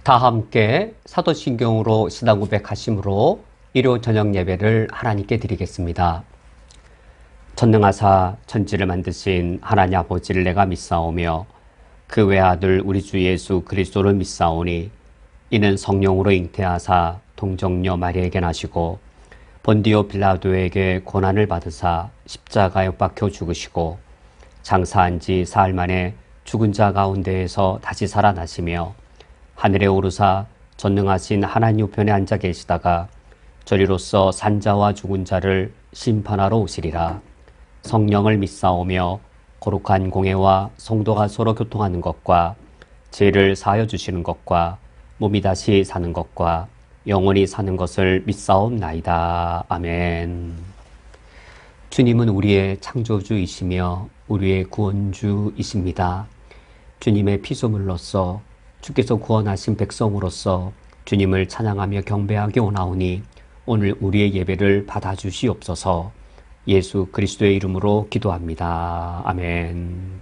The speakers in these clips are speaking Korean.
다 함께 사도신경으로 신앙 고백하심으로 일요 저녁 예배를 하나님께 드리겠습니다. 전능하사 천지를 만드신 하나님 아버지를 내가 믿사오며 그 외아들 우리 주 예수 그리스도를 믿사오니 이는 성령으로 잉태하사 동정녀 마리아에게 나시고 본디오 빌라도에게 고난을 받으사 십자가에 못 박혀 죽으시고 장사한 지 사흘 만에 죽은 자 가운데에서 다시 살아나시며 하늘에 오르사 전능하신 하나님 우편에 앉아 계시다가 저리로서 산자와 죽은 자를 심판하러 오시리라. 성령을 믿사오며 거룩한 공회와 성도가 서로 교통하는 것과 죄를 사하여 주시는 것과 몸이 다시 사는 것과 영원히 사는 것을 믿사옵나이다. 아멘. 주님은 우리의 창조주이시며 우리의 구원주이십니다. 주님의 피조물로서 주께서 구원하신 백성으로서 주님을 찬양하며 경배하기 원하오니 오늘 우리의 예배를 받아주시옵소서. 예수 그리스도의 이름으로 기도합니다. 아멘.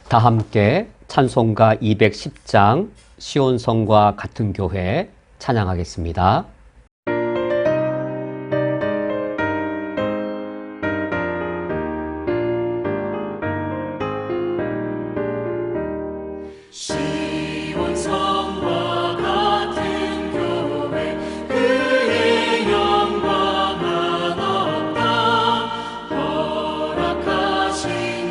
다 함께 찬송가 210장 시온성과 같은 교회 찬양하겠습니다. 시온성과 같은 교회 그의 영광은 없다. 허락하신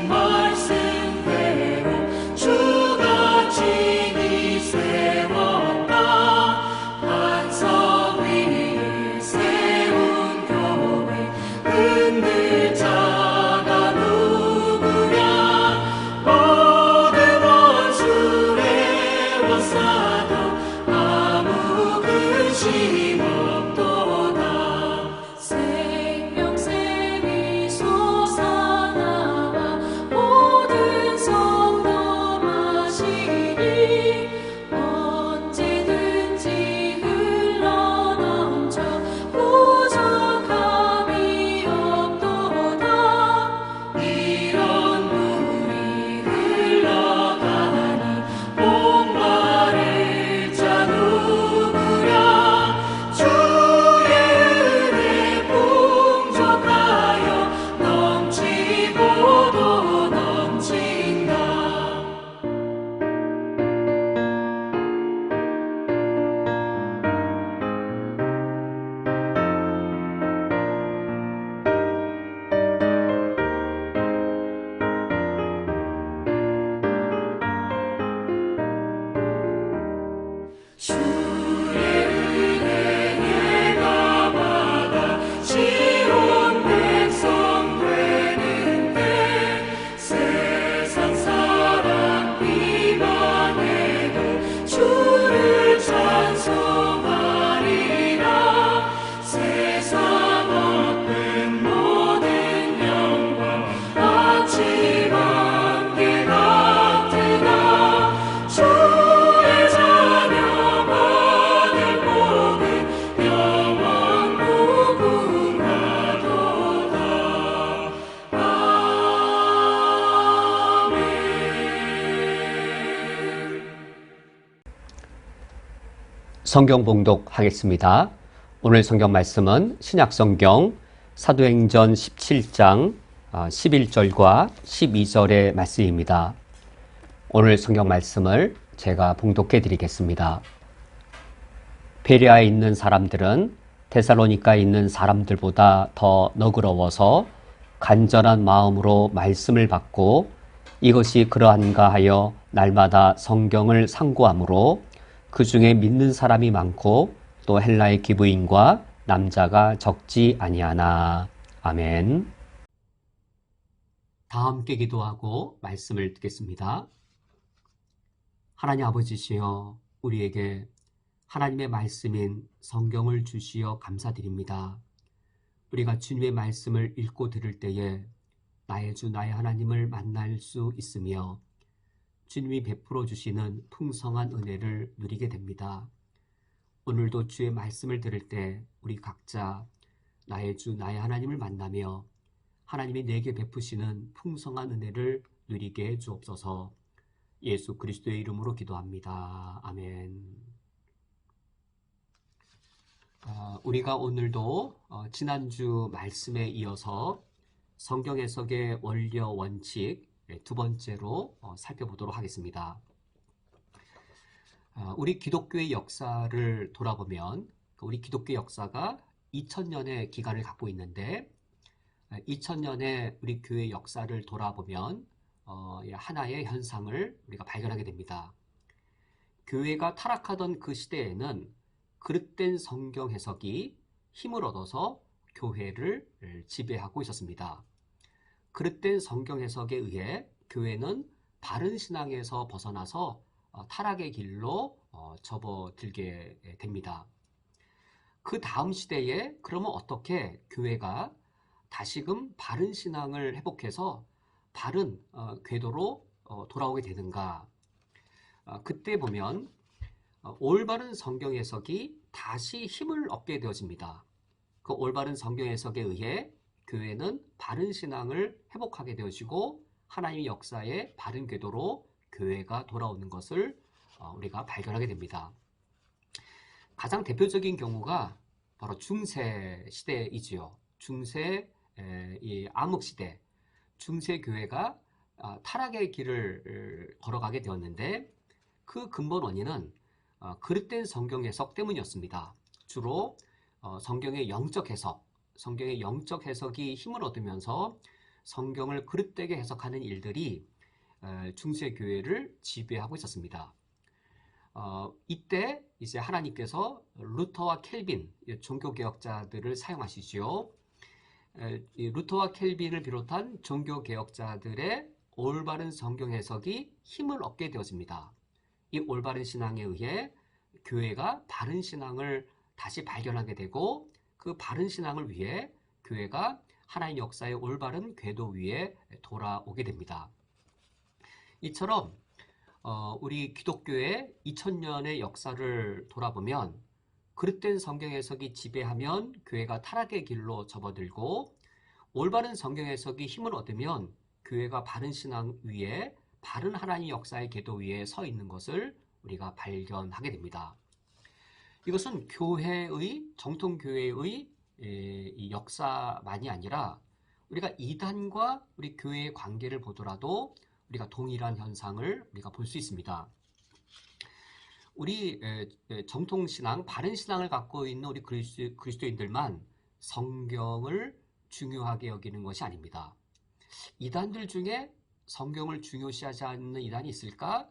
말씀대로 주가 친히 세웠다. 반석 위에 세운 교회 흔들 자가 누구랴. 모든 원수를 에워싸도 아무 근심 없도다. 생명샘이 솟아나와 모든 성도 마시니 언제든지 흘러넘쳐 부족함이 없도다. 이런 물이 흘러가니 목마를 자 누구랴. 주의 은혜 풍족하여 넘치고도 넘친다. 주의 은혜 내가 받아 지온 백성 되는데 세상 사람 비방해도 주를 찬송하리라. 세상 얻는 모든 영광 아침 안개 같으나 주의 자녀 받을 복은 영원 무궁하도다. 아멘. 성경 봉독하겠습니다. 오늘 성경 말씀은 신약성경 사도행전 17장 11절과 12절의 말씀입니다. 오늘 성경 말씀을 제가 봉독해 드리겠습니다. 베레아에 있는 사람들은 데살로니가에 있는 사람들보다 더 너그러워서 간절한 마음으로 말씀을 받고 이것이 그러한가 하여 날마다 성경을 상고하므로 그 중에 믿는 사람이 많고 또 헬라의 기부인과 남자가 적지 아니하나. 아멘. 다 함께 기도하고 말씀을 듣겠습니다. 하나님 아버지시여, 우리에게 하나님의 말씀인 성경을 주시어 감사드립니다. 우리가 주님의 말씀을 읽고 들을 때에 나의 주 나의 하나님을 만날 수 있으며 주님이 베풀어 주시는 풍성한 은혜를 누리게 됩니다. 오늘도 주의 말씀을 들을 때 우리 각자 나의 주 나의 하나님을 만나며 하나님이 내게 베푸시는 풍성한 은혜를 누리게 해 주옵소서. 예수 그리스도의 이름으로 기도합니다. 아멘. 우리가 오늘도 지난주 말씀에 이어서 성경 해석의 원리와 원칙 두 번째로 살펴보도록 하겠습니다. 우리 기독교의 역사를 돌아보면 우리 기독교 역사가 2000년의 기간을 갖고 있는데 2000년의 우리 교회 역사를 돌아보면 하나의 현상을 우리가 발견하게 됩니다. 교회가 타락하던 그 시대에는 그릇된 성경 해석이 힘을 얻어서 교회를 지배하고 있었습니다. 그릇된 성경 해석에 의해 교회는 바른 신앙에서 벗어나서 타락의 길로 접어들게 됩니다. 그 다음 시대에 그러면 어떻게 교회가 다시금 바른 신앙을 회복해서 바른 궤도로 돌아오게 되는가? 그때 보면 올바른 성경 해석이 다시 힘을 얻게 되어집니다. 그 올바른 성경 해석에 의해 교회는 바른 신앙을 회복하게 되어지고 하나님의 역사의 바른 궤도로 교회가 돌아오는 것을 우리가 발견하게 됩니다. 가장 대표적인 경우가 바로 중세 시대이지요. 중세 이 암흑 시대, 중세 교회가 타락의 길을 걸어가게 되었는데 그 근본 원인은 그릇된 성경 해석 때문이었습니다. 주로 성경의 영적 해석이 힘을 얻으면서 성경을 그릇되게 해석하는 일들이 중세 교회를 지배하고 있었습니다. 이때 이제 하나님께서 루터와 켈빈 종교개혁자들을 사용하시지요. 이 루터와 켈빈을 비롯한 종교개혁자들의 올바른 성경 해석이 힘을 얻게 되어집니다. 이 올바른 신앙에 의해 교회가 바른 신앙을 다시 발견하게 되고 그 바른 신앙을 위해 교회가 하나님 역사의 올바른 궤도 위에 돌아오게 됩니다. 이처럼 우리 기독교의 2000년의 역사를 돌아보면 그릇된 성경 해석이 지배하면 교회가 타락의 길로 접어들고 올바른 성경 해석이 힘을 얻으면 교회가 바른 신앙 위에 바른 하나님 역사의 궤도 위에 서 있는 것을 우리가 발견하게 됩니다. 이것은 정통 교회의 이 역사만이 아니라 우리가 이단과 우리 교회의 관계를 보더라도 우리가 동일한 현상을 우리가 볼 수 있습니다. 우리 정통신앙, 바른 신앙을 갖고 있는 우리 그리스도인들만 성경을 중요하게 여기는 것이 아닙니다. 이단들 중에 성경을 중요시하지 않는 이단이 있을까?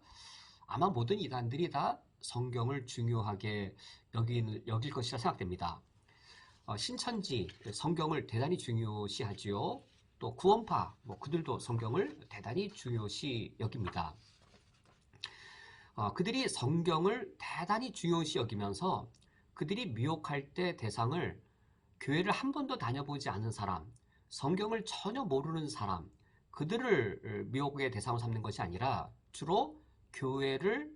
아마 모든 이단들이 다 성경을 중요하게 여길 것이라 생각됩니다. 신천지, 성경을 대단히 중요시하지요. 또 구원파, 그들도 성경을 대단히 중요시 여깁니다. 그들이 성경을 대단히 중요시 여기면서 그들이 미혹할 때 대상을 교회를 한 번도 다녀보지 않은 사람, 성경을 전혀 모르는 사람, 그들을 미혹의 대상으로 삼는 것이 아니라 주로 교회를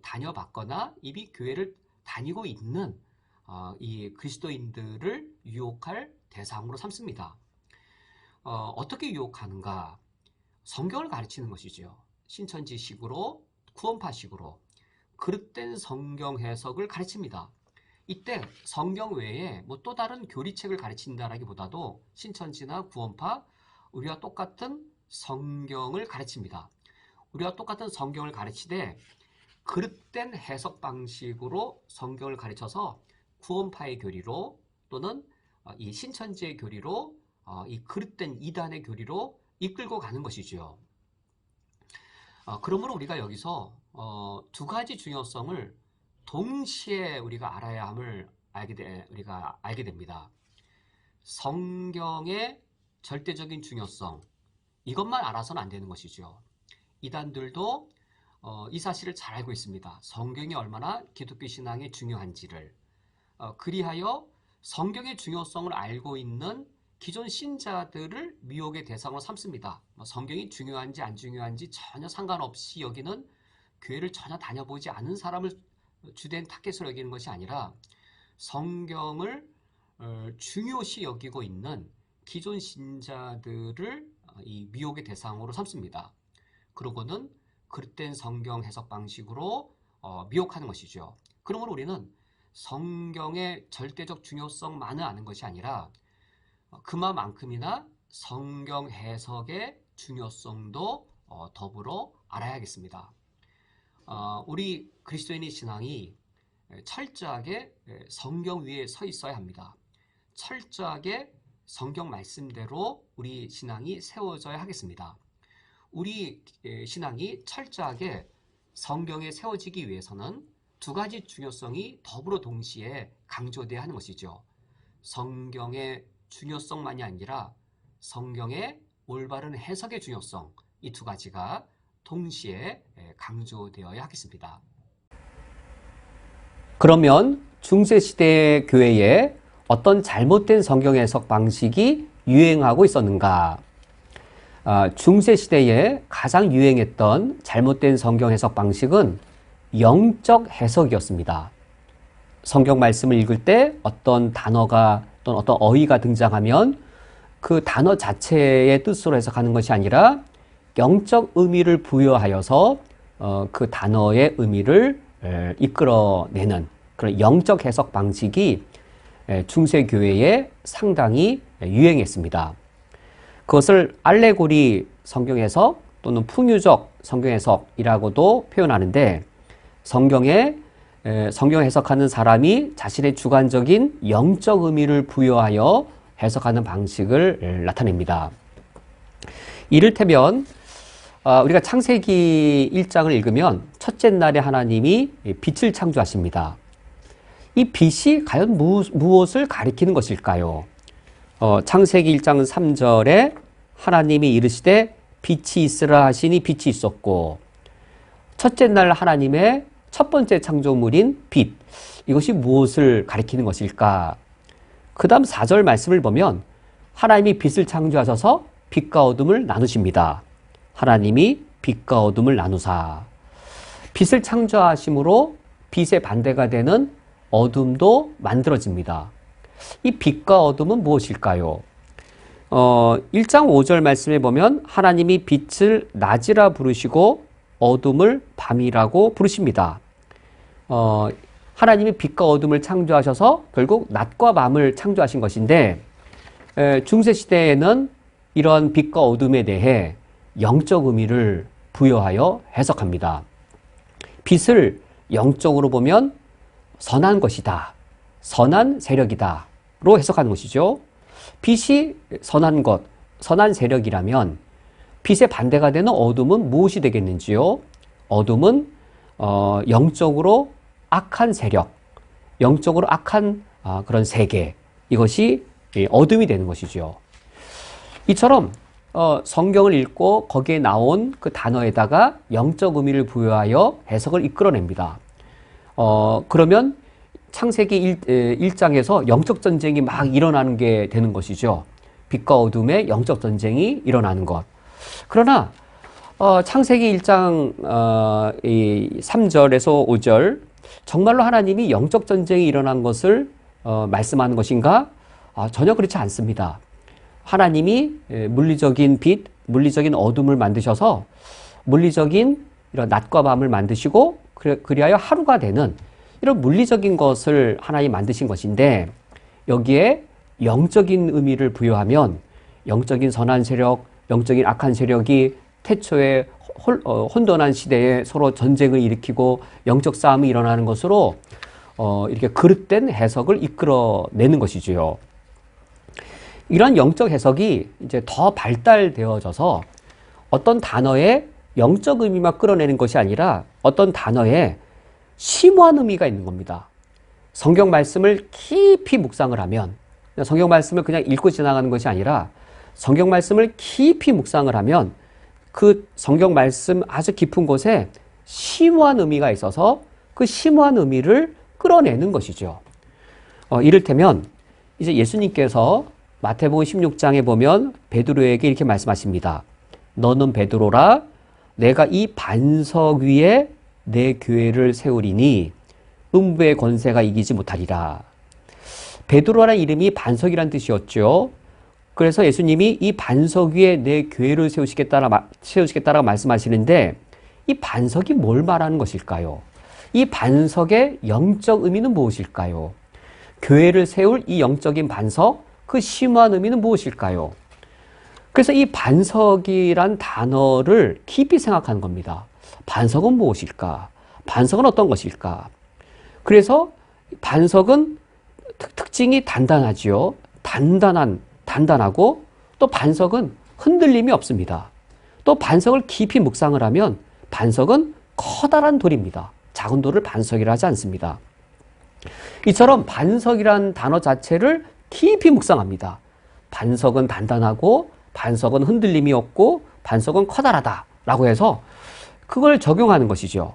다녀봤거나 이미 교회를 다니고 있는 이 그리스도인들을 유혹할 대상으로 삼습니다. 어떻게 유혹하는가? 성경을 가르치는 것이죠. 신천지식으로, 구원파식으로 그릇된 성경 해석을 가르칩니다. 이때 성경 외에 또 다른 교리책을 가르친다라기보다도 신천지나 구원파 우리와 똑같은 성경을 가르칩니다. 우리와 똑같은 성경을 가르치되 그릇된 해석 방식으로 성경을 가르쳐서 구원파의 교리로 또는 이 신천지의 교리로 이 그릇된 이단의 교리로 이끌고 가는 것이지요. 그러므로 우리가 여기서 두 가지 중요성을 동시에 우리가 알아야 함을 우리가 알게 됩니다. 성경의 절대적인 중요성, 이것만 알아서는 안 되는 것이죠. 이단들도 이 사실을 잘 알고 있습니다. 성경이 얼마나 기독교 신앙에 중요한지를. 그리하여 성경의 중요성을 알고 있는 기존 신자들을 미혹의 대상으로 삼습니다. 성경이 중요한지 안 중요한지 전혀 상관없이 여기는 교회를 전혀 다녀보지 않은 사람을 주된 타겟으로 여기는 것이 아니라 성경을 중요시 여기고 있는 기존 신자들을 이 미혹의 대상으로 삼습니다. 그러고는 그릇된 성경 해석 방식으로 미혹하는 것이죠. 그러므로 우리는 성경의 절대적 중요성만을 아는 것이 아니라 그만큼이나 성경 해석의 중요성도 더불어 알아야겠습니다. 우리 그리스도인의 신앙이 철저하게 성경 위에 서 있어야 합니다. 철저하게 성경 말씀대로 우리 신앙이 세워져야 하겠습니다. 우리 신앙이 철저하게 성경에 세워지기 위해서는 두 가지 중요성이 더불어 동시에 강조되어야 하는 것이죠. 성경의 중요성만이 아니라 성경의 올바른 해석의 중요성, 이 두 가지가 동시에 강조되어야 하겠습니다. 그러면 중세시대의 교회에 어떤 잘못된 성경 해석 방식이 유행하고 있었는가? 중세시대에 가장 유행했던 잘못된 성경 해석 방식은 영적 해석이었습니다. 성경 말씀을 읽을 때 어떤 단어가 또는 어떤 어휘가 등장하면 그 단어 자체의 뜻으로 해석하는 것이 아니라 영적 의미를 부여하여서 그 단어의 의미를 이끌어내는 그런 영적 해석 방식이 중세교회에 상당히 유행했습니다. 그것을 알레고리 성경 해석 또는 풍유적 성경 해석이라고도 표현하는데 성경 해석하는 사람이 자신의 주관적인 영적 의미를 부여하여 해석하는 방식을 나타냅니다. 이를테면 우리가 창세기 1장을 읽으면 첫째 날에 하나님이 빛을 창조하십니다. 이 빛이 과연 무엇을 가리키는 것일까요? 창세기 1장 3절에 하나님이 이르시되 빛이 있으라 하시니 빛이 있었고 첫째 날 하나님의 첫 번째 창조물인 빛, 이것이 무엇을 가리키는 것일까? 그 다음 4절 말씀을 보면 하나님이 빛을 창조하셔서 빛과 어둠을 나누십니다. 하나님이 빛과 어둠을 나누사. 빛을 창조하심으로 빛의 반대가 되는 어둠도 만들어집니다. 이 빛과 어둠은 무엇일까요? 1장 5절 말씀에 보면 하나님이 빛을 낮이라 부르시고 어둠을 밤이라고 부르십니다. 하나님이 빛과 어둠을 창조하셔서 결국 낮과 밤을 창조하신 것인데 중세시대에는 이러한 빛과 어둠에 대해 영적 의미를 부여하여 해석합니다. 빛을 영적으로 보면 선한 것이다, 선한 세력이다 로 해석하는 것이죠. 빛이 선한 것, 선한 세력이라면 빛의 반대가 되는 어둠은 무엇이 되겠는지요? 어둠은 영적으로 악한 세력, 영적으로 악한 그런 세계, 이것이 어둠이 되는 것이죠. 이처럼 성경을 읽고 거기에 나온 그 단어에다가 영적 의미를 부여하여 해석을 이끌어냅니다. 그러면 창세기 1장에서 영적 전쟁이 막 일어나는 게 되는 것이죠. 빛과 어둠의 영적 전쟁이 일어나는 것. 그러나 창세기 1장 3절에서 5절 정말로 하나님이 영적 전쟁이 일어난 것을 말씀하는 것인가? 전혀 그렇지 않습니다. 하나님이 물리적인 빛, 물리적인 어둠을 만드셔서 물리적인 이런 낮과 밤을 만드시고 그리하여 하루가 되는 이런 물리적인 것을 하나님 만드신 것인데 여기에 영적인 의미를 부여하면 영적인 선한 세력, 영적인 악한 세력이 태초에 혼돈한 시대에 서로 전쟁을 일으키고 영적 싸움이 일어나는 것으로 이렇게 그릇된 해석을 이끌어내는 것이지요. 이런 영적 해석이 이제 더 발달되어져서 어떤 단어의 영적 의미만 끌어내는 것이 아니라 어떤 단어에 심오한 의미가 있는 겁니다. 성경 말씀을 깊이 묵상을 하면 성경 말씀을 그냥 읽고 지나가는 것이 아니라 성경 말씀을 깊이 묵상을 하면 그 성경 말씀 아주 깊은 곳에 심오한 의미가 있어서 그 심오한 의미를 끌어내는 것이죠. 이를테면 이제 예수님께서 마태복음 16장에 보면 베드로에게 이렇게 말씀하십니다. 너는 베드로라 내가 이 반석 위에 내 교회를 세우리니 음부의 권세가 이기지 못하리라. 베드로라는 이름이 반석이란 뜻이었죠. 그래서 예수님이 이 반석 위에 내 교회를 세우시겠다라고 말씀하시는데 이 반석이 뭘 말하는 것일까요? 이 반석의 영적 의미는 무엇일까요? 교회를 세울 이 영적인 반석, 그 심오한 의미는 무엇일까요? 그래서 이 반석이란 단어를 깊이 생각하는 겁니다. 반석은 무엇일까? 반석은 어떤 것일까? 그래서 반석은 특징이 단단하지요. 단단하고 또 반석은 흔들림이 없습니다. 또 반석을 깊이 묵상을 하면 반석은 커다란 돌입니다. 작은 돌을 반석이라 하지 않습니다. 이처럼 반석이란 단어 자체를 깊이 묵상합니다. 반석은 단단하고 반석은 흔들림이 없고 반석은 커다랗다 라고 해서 그걸 적용하는 것이죠.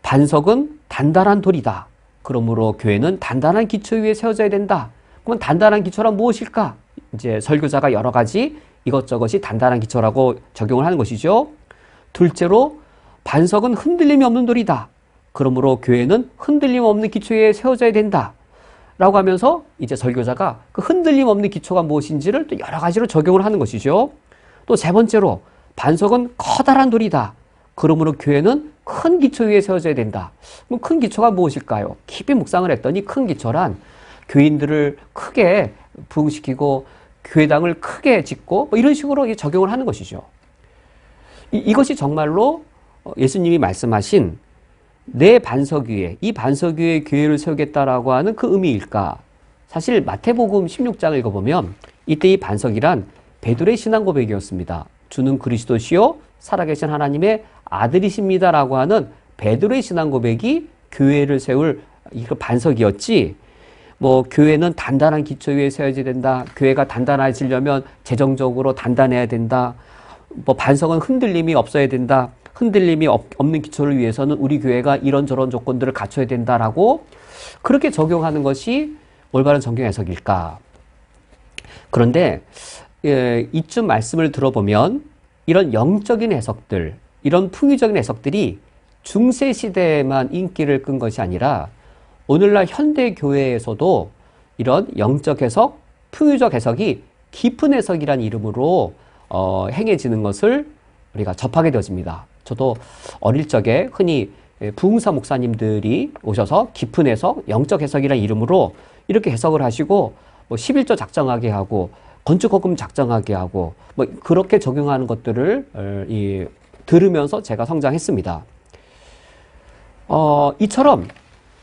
반석은 단단한 돌이다. 그러므로 교회는 단단한 기초 위에 세워져야 된다. 그럼 단단한 기초란 무엇일까? 이제 설교자가 여러 가지 이것저것이 단단한 기초라고 적용을 하는 것이죠. 둘째로 반석은 흔들림이 없는 돌이다. 그러므로 교회는 흔들림 없는 기초에 세워져야 된다. 라고 하면서 이제 설교자가 그 흔들림 없는 기초가 무엇인지를 또 여러 가지로 적용을 하는 것이죠. 또 세 번째로 반석은 커다란 돌이다. 그러므로 교회는 큰 기초 위에 세워져야 된다. 그럼 큰 기초가 무엇일까요? 깊이 묵상을 했더니 큰 기초란 교인들을 크게 부흥시키고 교회당을 크게 짓고 뭐 이런 식으로 적용을 하는 것이죠. 이것이 정말로 예수님이 말씀하신 내 반석 위에, 이 반석 위에 교회를 세우겠다라고 하는 그 의미일까? 사실 마태복음 16장을 읽어보면 이때 이 반석이란 베드로의 신앙 고백이었습니다. 주는 그리스도시요 살아계신 하나님의 아들이십니다라고 하는 베드로의 신앙 고백이 교회를 세울 그 반석이었지. 뭐 교회는 단단한 기초 위에 세워져야 된다. 교회가 단단해지려면 재정적으로 단단해야 된다. 뭐 반석은 흔들림이 없어야 된다. 흔들림이 없는 기초를 위해서는 우리 교회가 이런저런 조건들을 갖춰야 된다라고 그렇게 적용하는 것이 올바른 성경 해석일까? 그런데 이쯤 말씀을 들어보면 이런 영적인 해석들, 이런 풍의적인 해석들이 중세 시대에만 인기를 끈 것이 아니라 오늘날 현대 교회에서도 이런 영적 해석, 풍의적 해석이 깊은 해석이라는 이름으로 행해지는 것을 우리가 접하게 되어집니다. 저도 어릴 적에 흔히 부흥사 목사님들이 오셔서 깊은 해석, 영적 해석이라는 이름으로 이렇게 해석을 하시고 뭐 11조 작정하게 하고 건축허금 작정하게 하고 뭐 그렇게 적용하는 것들을 들으면서 제가 성장했습니다. 이처럼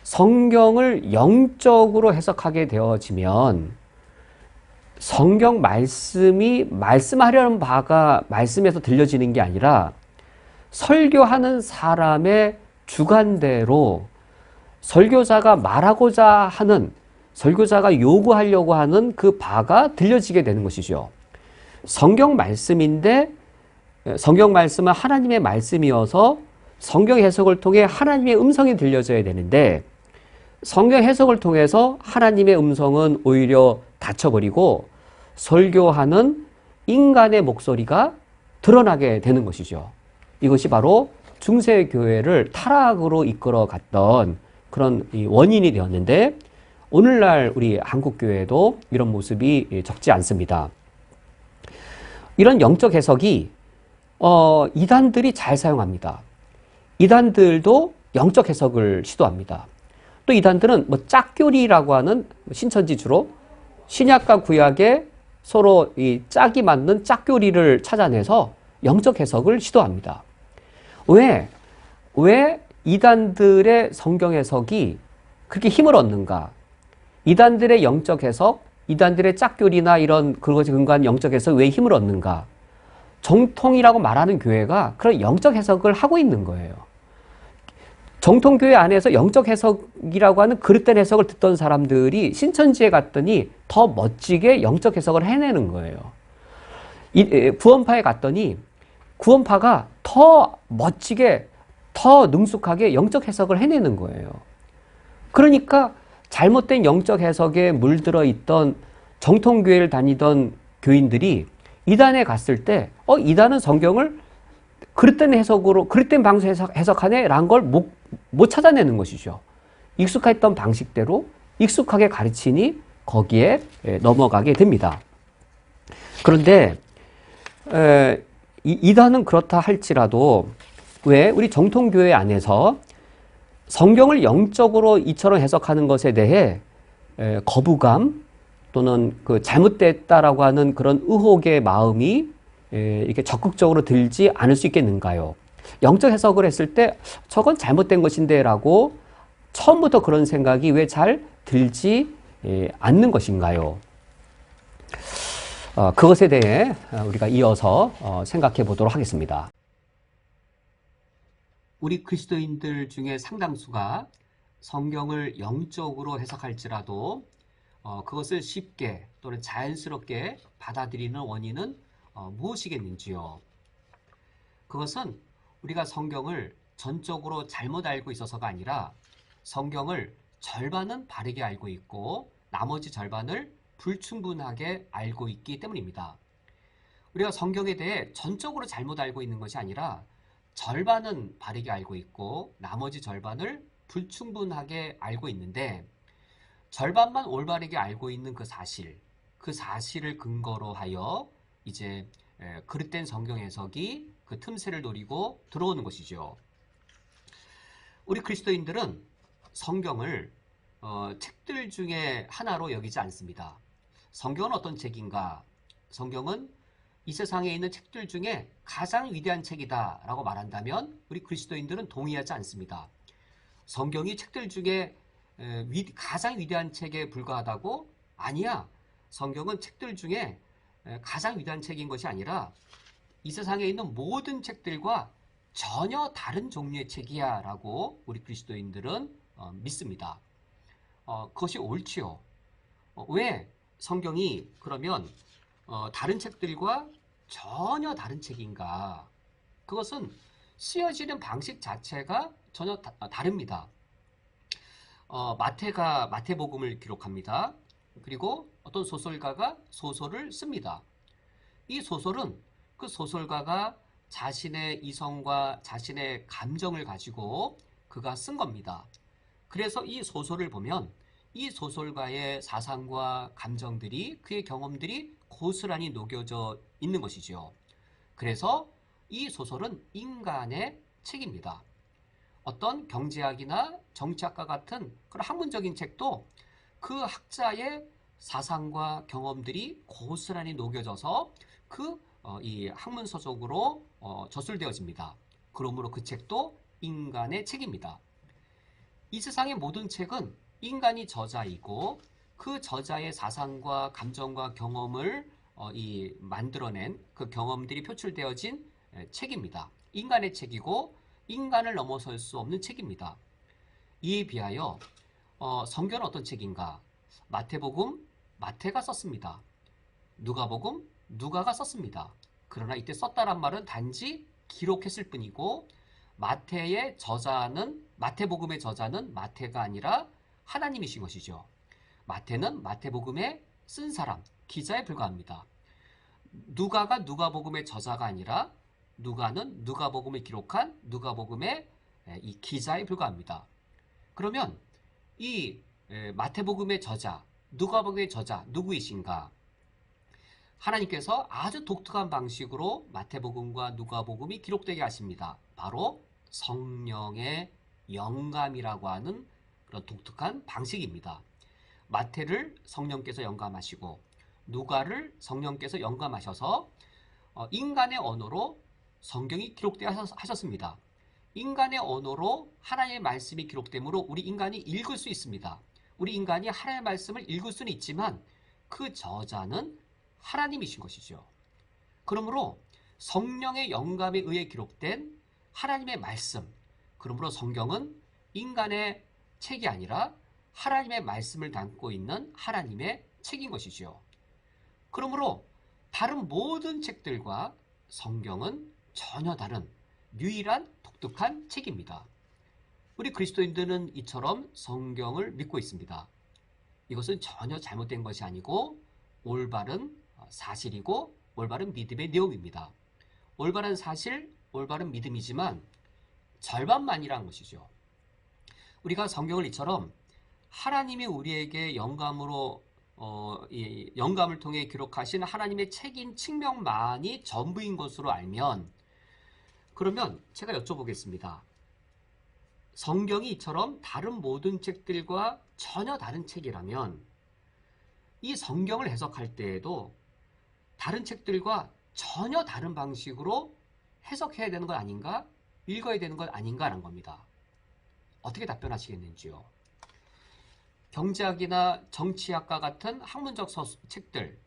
성경을 영적으로 해석하게 되어지면 성경 말씀이 말씀하려는 바가 말씀에서 들려지는 게 아니라 설교하는 사람의 주관대로 설교자가 말하고자 하는, 설교자가 요구하려고 하는 그 바가 들려지게 되는 것이죠. 성경 말씀인데 성경 말씀은 하나님의 말씀이어서 성경 해석을 통해 하나님의 음성이 들려져야 되는데 성경 해석을 통해서 하나님의 음성은 오히려 닫혀버리고 설교하는 인간의 목소리가 드러나게 되는 것이죠. 이것이 바로 중세교회를 타락으로 이끌어갔던 그런 원인이 되었는데 오늘날 우리 한국교회도 이런 모습이 적지 않습니다. 이런 영적 해석이 이단들이 잘 사용합니다. 이단들도 영적 해석을 시도합니다. 또 이단들은 뭐 짝교리라고 하는 신천지 주로 신약과 구약에 서로 이 짝이 맞는 짝교리를 찾아내서 영적 해석을 시도합니다. 왜 이단들의 성경 해석이 그렇게 힘을 얻는가? 이단들의 영적 해석, 이단들의 짝교리나 이런 그것에 근거한 영적 해석 왜 힘을 얻는가? 정통이라고 말하는 교회가 그런 영적 해석을 하고 있는 거예요. 정통교회 안에서 영적 해석이라고 하는 그릇된 해석을 듣던 사람들이 신천지에 갔더니 더 멋지게 영적 해석을 해내는 거예요. 구원파에 갔더니 구원파가 더 멋지게, 더 능숙하게 영적 해석을 해내는 거예요. 그러니까 잘못된 영적 해석에 물들어 있던 정통교회를 다니던 교인들이 이단에 갔을 때 이단은 성경을 그릇된 해석으로, 그릇된 방식으로 해석하네 라는 걸 못 찾아내는 것이죠. 익숙했던 방식대로 익숙하게 가르치니 거기에 넘어가게 됩니다. 그런데 이단은 그렇다 할지라도 왜 우리 정통교회 안에서 성경을 영적으로 이처럼 해석하는 것에 대해 거부감 또는 그 잘못됐다라고 하는 그런 의혹의 마음이 이렇게 적극적으로 들지 않을 수 있겠는가요? 영적 해석을 했을 때 저건 잘못된 것인데 라고 처음부터 그런 생각이 왜 잘 들지 않는 것인가요? 그것에 대해 우리가 이어서 생각해 보도록 하겠습니다. 우리 그리스도인들 중에 상당수가 성경을 영적으로 해석할지라도 그것을 쉽게 또는 자연스럽게 받아들이는 원인은 무엇이겠는지요? 그것은 우리가 성경을 전적으로 잘못 알고 있어서가 아니라 성경을 절반은 바르게 알고 있고 나머지 절반을 불충분하게 알고 있기 때문입니다. 우리가 성경에 대해 전적으로 잘못 알고 있는 것이 아니라 절반은 바르게 알고 있고 나머지 절반을 불충분하게 알고 있는데 절반만 올바르게 알고 있는 그 사실을 근거로 하여 이제 그릇된 성경 해석이 그 틈새를 노리고 들어오는 것이죠. 우리 그리스도인들은 성경을 책들 중에 하나로 여기지 않습니다. 성경은 어떤 책인가? 성경은 이 세상에 있는 책들 중에 가장 위대한 책이다 라고 말한다면 우리 그리스도인들은 동의하지 않습니다. 성경이 책들 중에 가장 위대한 책에 불과하다고? 아니야. 성경은 책들 중에 가장 위대한 책인 것이 아니라 이 세상에 있는 모든 책들과 전혀 다른 종류의 책이야 라고 우리 그리스도인들은 믿습니다. 그것이 옳지요. 왜 성경이 그러면 다른 책들과 전혀 다른 책인가? 그것은 쓰여지는 방식 자체가 전혀 다릅니다. 마태가 마태복음을 기록합니다. 그리고 어떤 소설가가 소설을 씁니다. 이 소설은 그 소설가가 자신의 이성과 자신의 감정을 가지고 그가 쓴 겁니다. 그래서 이 소설을 보면 이 소설가의 사상과 감정들이 그의 경험들이 고스란히 녹여져 있는 것이죠. 그래서 이 소설은 인간의 책입니다. 어떤 경제학이나 정치학과 같은 그런 학문적인 책도 그 학자의 사상과 경험들이 고스란히 녹여져서 이 학문서적으로 저술되어집니다. 그러므로 그 책도 인간의 책입니다. 이 세상의 모든 책은 인간이 저자이고 그 저자의 사상과 감정과 경험을 만들어낸 그 경험들이 표출되어진 책입니다. 인간의 책이고 인간을 넘어설 수 없는 책입니다. 이에 비하여 성경은 어떤 책인가? 마태복음, 마태가 썼습니다. 누가복음, 누가가 썼습니다. 그러나 이때 썼다란 말은 단지 기록했을 뿐이고 마태복음의 저자는 마태가 아니라 하나님이신 것이죠. 마태는 마태복음에 쓴 사람, 기자에 불과합니다. 누가가 누가복음의 저자가 아니라 누가는 누가복음을 기록한 누가복음의 이 기자에 불과합니다. 그러면 이 마태복음의 저자, 누가복음의 저자 누구이신가? 하나님께서 아주 독특한 방식으로 마태복음과 누가복음이 기록되게 하십니다. 바로 성령의 영감이라고 하는 그런 독특한 방식입니다. 마태를 성령께서 영감하시고 누가를 성령께서 영감하셔서 인간의 언어로 성경이 기록되게 하셨습니다. 인간의 언어로 하나님의 말씀이 기록되므로 우리 인간이 읽을 수 있습니다. 우리 인간이 하나님의 말씀을 읽을 수는 있지만 그 저자는 하나님이신 것이죠. 그러므로 성령의 영감에 의해 기록된 하나님의 말씀, 그러므로 성경은 인간의 책이 아니라 하나님의 말씀을 담고 있는 하나님의 책인 것이죠. 그러므로 다른 모든 책들과 성경은 전혀 다른 유일한 독특한 책입니다. 우리 그리스도인들은 이처럼 성경을 믿고 있습니다. 이것은 전혀 잘못된 것이 아니고 올바른 사실이고 올바른 믿음의 내용입니다. 올바른 사실, 올바른 믿음이지만 절반만이라는 것이죠. 우리가 성경을 이처럼 하나님이 우리에게 영감을 통해 기록하신 하나님의 책인 측면만이 전부인 것으로 알면 그러면 제가 여쭤보겠습니다. 성경이 이처럼 다른 모든 책들과 전혀 다른 책이라면 이 성경을 해석할 때에도 다른 책들과 전혀 다른 방식으로 해석해야 되는 것 아닌가? 읽어야 되는 것 아닌가라는 겁니다. 어떻게 답변하시겠는지요? 경제학이나 정치학과 같은 학문적 책들,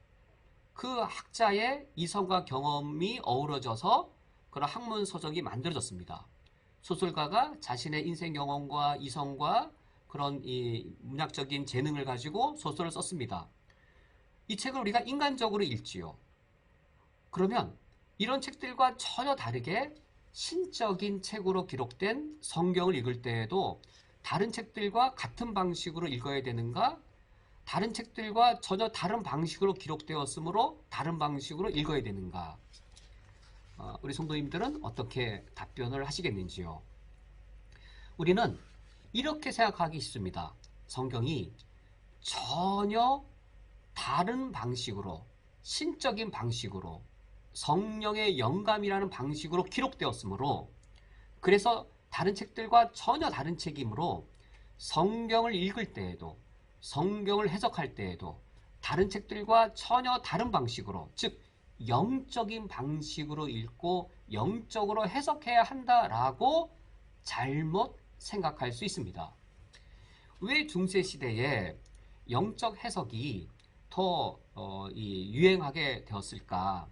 그 학자의 이성과 경험이 어우러져서 그런 학문 서적이 만들어졌습니다. 소설가가 자신의 인생 경험과 이성과 그런 이 문학적인 재능을 가지고 소설을 썼습니다. 이 책을 우리가 인간적으로 읽지요. 그러면 이런 책들과 전혀 다르게 신적인 책으로 기록된 성경을 읽을 때에도 다른 책들과 같은 방식으로 읽어야 되는가? 다른 책들과 전혀 다른 방식으로 기록되었으므로 다른 방식으로 읽어야 되는가? 우리 성도님들은 어떻게 답변을 하시겠는지요? 우리는 이렇게 생각하기 쉽습니다. 성경이 전혀 다른 방식으로, 신적인 방식으로, 성령의 영감이라는 방식으로 기록되었으므로, 그래서 다른 책들과 전혀 다른 책이므로 성경을 읽을 때에도, 성경을 해석할 때에도 다른 책들과 전혀 다른 방식으로, 즉 영적인 방식으로 읽고 영적으로 해석해야 한다라고 잘못 생각할 수 있습니다. 왜 중세시대에 영적 해석이 더 유행하게 되었을까?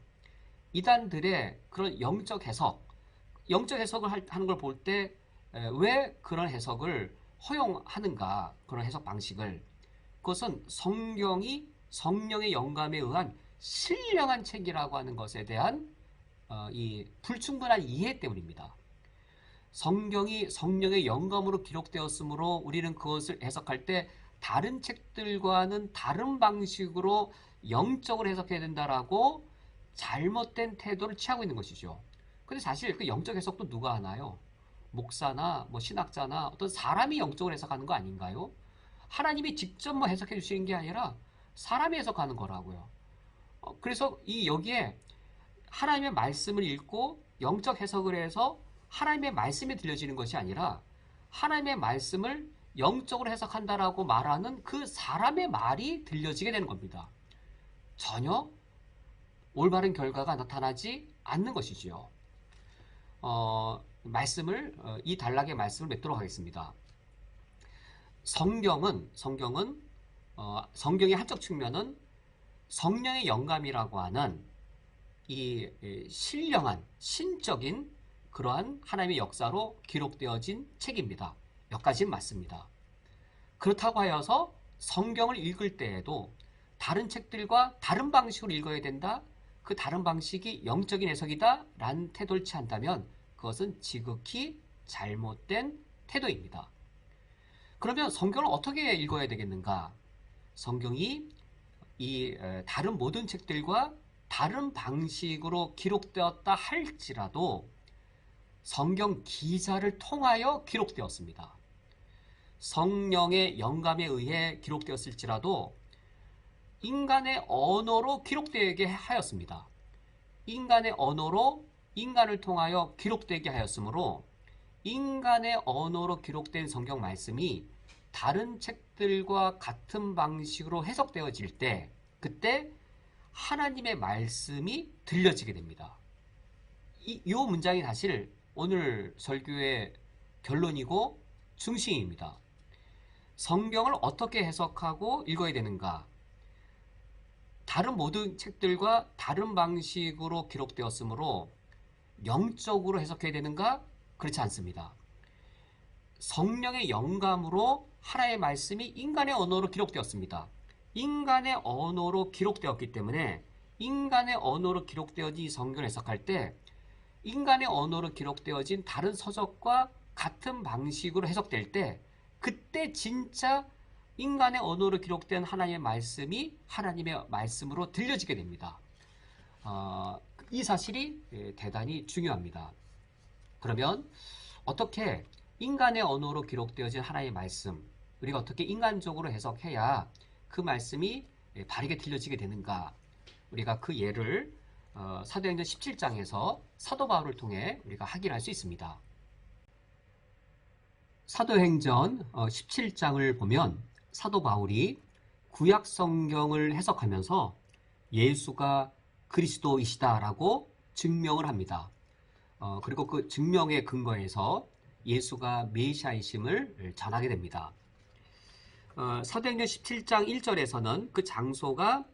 이단들의 그런 영적 해석을 하는 걸 볼 때 왜 그런 해석을 허용하는가? 그런 해석 방식을. 그것은 성경이 성령의 영감에 의한 신령한 책이라고 하는 것에 대한 이 불충분한 이해 때문입니다. 성경이 성령의 영감으로 기록되었으므로 우리는 그것을 해석할 때 다른 책들과는 다른 방식으로 영적으로 해석해야 된다라고 잘못된 태도를 취하고 있는 것이죠. 근데 사실 그 영적 해석도 누가 하나요? 목사나 뭐 신학자나 어떤 사람이 영적으로 해석하는 거 아닌가요? 하나님이 직접 뭐 해석해 주시는 게 아니라 사람이 해석하는 거라고요. 그래서 여기에 하나님의 말씀을 읽고 영적 해석을 해서 하나님의 말씀이 들려지는 것이 아니라 하나님의 말씀을 영적으로 해석한다라고 말하는 그 사람의 말이 들려지게 되는 겁니다. 전혀 올바른 결과가 나타나지 않는 것이지요. 이 단락의 말씀을 맺도록 하겠습니다. 성경의 한쪽 측면은 성령의 영감이라고 하는 이 신령한 신적인 그러한 하나님의 역사로 기록되어진 책입니다. 여기까지는 맞습니다. 그렇다고 하여서 성경을 읽을 때에도 다른 책들과 다른 방식으로 읽어야 된다. 그 다른 방식이 영적인 해석이다 라는 태도를 취한다면 그것은 지극히 잘못된 태도입니다. 그러면 성경을 어떻게 읽어야 되겠는가? 성경이 이 다른 모든 책들과 다른 방식으로 기록되었다 할지라도 성경 기자를 통하여 기록되었습니다. 성령의 영감에 의해 기록되었을지라도 인간의 언어로 기록되게 하였습니다. 인간의 언어로 인간을 통하여 기록되게 하였으므로 인간의 언어로 기록된 성경 말씀이 다른 책들과 같은 방식으로 해석되어질 때 그때 하나님의 말씀이 들려지게 됩니다. 이 문장이 사실 오늘 설교의 결론이고 중심입니다. 성경을 어떻게 해석하고 읽어야 되는가? 다른 모든 책들과 다른 방식으로 기록되었으므로 영적으로 해석해야 되는가? 그렇지 않습니다. 성령의 영감으로 하나님의 말씀이 인간의 언어로 기록되었습니다. 인간의 언어로 기록되었기 때문에 인간의 언어로 기록되어진 성경을 해석할 때 인간의 언어로 기록되어진 다른 서적과 같은 방식으로 해석될 때 그때 진짜 인간의 언어로 기록된 하나님의 말씀이 하나님의 말씀으로 들려지게 됩니다. 이 사실이 대단히 중요합니다. 그러면 어떻게 인간의 언어로 기록되어진 하나님의 말씀, 우리가 어떻게 인간적으로 해석해야 그 말씀이 바르게 들려지게 되는가? 우리가 그 예를 사도행전 17장에서 사도 바울을 통해 우리가 확인할 수 있습니다. 사도행전 17장을 보면 사도 바울이 구약 성경을 해석하면서 예수가 그리스도이시다라고 증명을 합니다. 그리고 그 증명의 근거에서 예수가 메시아이심을 전하게 됩니다. 사도행전 17장 1절에서는 그 장소가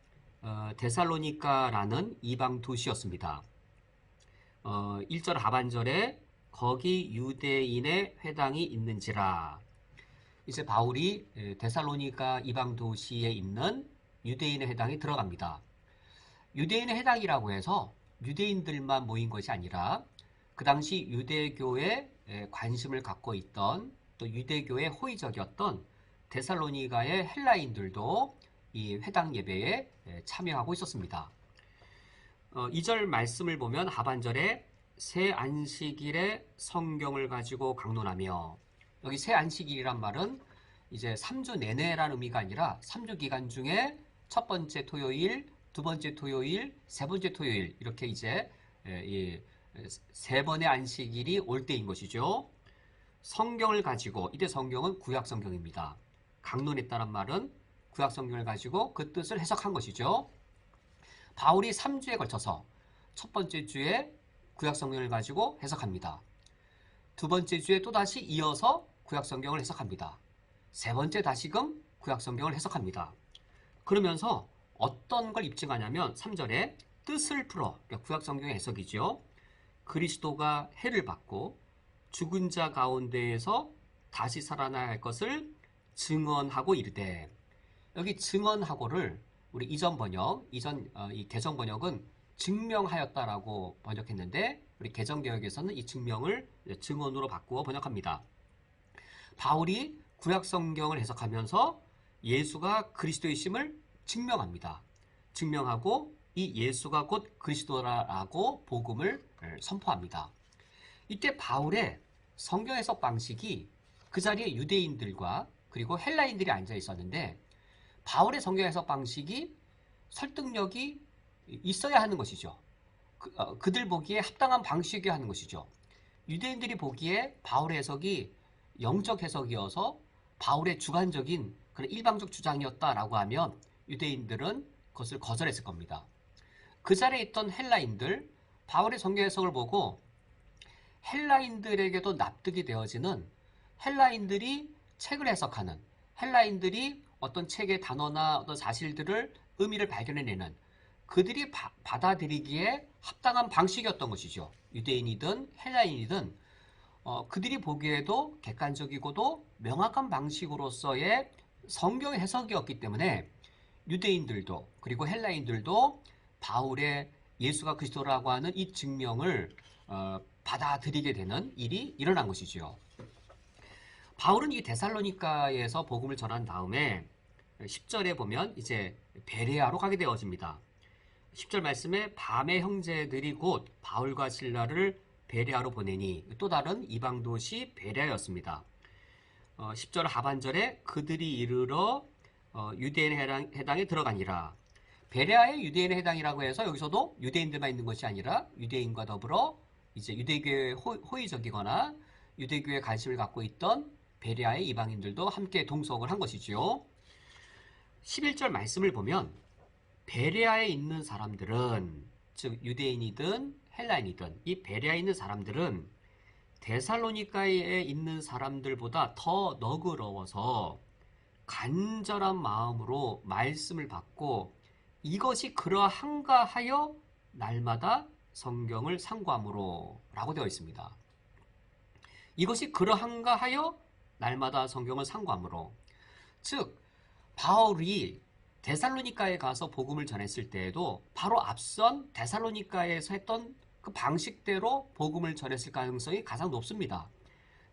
데살로니가라는 이방 도시였습니다. 1절 하반절에 거기 유대인의 회당이 있는지라. 이제 바울이 데살로니가 이방 도시에 있는 유대인의 회당에 들어갑니다. 유대인의 회당이라고 해서 유대인들만 모인 것이 아니라 그 당시 유대교에 관심을 갖고 있던 또 유대교에 호의적이었던 데살로니가의 헬라인들도 이 회당 예배에 참여하고 있었습니다. 2절 말씀을 보면 하반절에 새 안식일에 성경을 가지고 강론하며, 여기 새 안식일이란 말은 이제 3주 내내라는 의미가 아니라 3주 기간 중에 첫 번째 토요일, 두 번째 토요일, 세 번째 토요일 이렇게 이제 세 번의 안식일이 올 때인 것이죠. 성경을 가지고, 이때 성경은 구약 성경입니다. 강론했다는 말은 구약 성경을 가지고 그 뜻을 해석한 것이죠. 바울이 3주에 걸쳐서 첫 번째 주에 구약 성경을 가지고 해석합니다. 두 번째 주에 또다시 이어서 구약 성경을 해석합니다. 세 번째 다시금 구약 성경을 해석합니다. 그러면서 어떤 걸 입증하냐면 3절에 뜻을 풀어, 구약 성경의 해석이죠. 그리스도가 해를 받고 죽은 자 가운데에서 다시 살아나야 할 것을 증언하고 이르되, 여기 증언하고를 우리 이전 번역, 이 개정 번역은 증명하였다라고 번역했는데 우리 개정개혁에서는 이 증명을 증언으로 바꾸어 번역합니다. 바울이 구약 성경을 해석하면서 예수가 그리스도이심을 증명합니다. 증명하고 이 예수가 곧 그리스도라고 복음을 선포합니다. 이때 바울의 성경 해석 방식이 그 자리에 유대인들과 그리고 헬라인들이 앉아 있었는데, 바울의 성경 해석 방식이 설득력이 있어야 하는 것이죠. 그들 보기에 합당한 방식이어야 하는 것이죠. 유대인들이 보기에 바울의 해석이 영적 해석이어서 바울의 주관적인 그런 일방적 주장이었다라고 하면 유대인들은 그것을 거절했을 겁니다. 그 자리에 있던 헬라인들, 바울의 성경 해석을 보고 헬라인들에게도 납득이 되어지는, 헬라인들이 책을 해석하는, 헬라인들이 어떤 책의 단어나 어떤 사실들을 의미를 발견해내는, 그들이 받아들이기에 합당한 방식이었던 것이죠. 유대인이든 헬라인이든 그들이 보기에도 객관적이고도 명확한 방식으로서의 성경 해석이었기 때문에 유대인들도 그리고 헬라인들도 바울의 예수가 그리스도라고 하는 이 증명을 받아들이게 되는 일이 일어난 것이죠. 바울은 이 데살로니가에서 복음을 전한 다음에 10절에 보면 이제 베레아로 가게 되어집니다. 10절 말씀에 밤의 형제들이 곧 바울과 실라를 베레아로 보내니, 또 다른 이방 도시 베레아였습니다. 10절 하반절에 그들이 이르러 유대인 해당에 들어가니라. 베레아의 유대인 해당이라고 해서 여기서도 유대인들만 있는 것이 아니라 유대인과 더불어 이제 유대교에 호의적이거나 유대교에 관심을 갖고 있던 베레아의 이방인들도 함께 동석을 한 것이지요. 11절 말씀을 보면 베레아에 있는 사람들은, 즉 유대인이든 헬라인이든 이 베레아에 있는 사람들은 데살로니가에 있는 사람들보다 더 너그러워서 간절한 마음으로 말씀을 받고 이것이 그러한가 하여 날마다 성경을 상고함으로 라고 되어 있습니다. 이것이 그러한가 하여 날마다 성경을 상고함으로, 즉 바울이 데살로니가에 가서 복음을 전했을 때에도 바로 앞선 데살로니가에서 했던 그 방식대로 복음을 전했을 가능성이 가장 높습니다.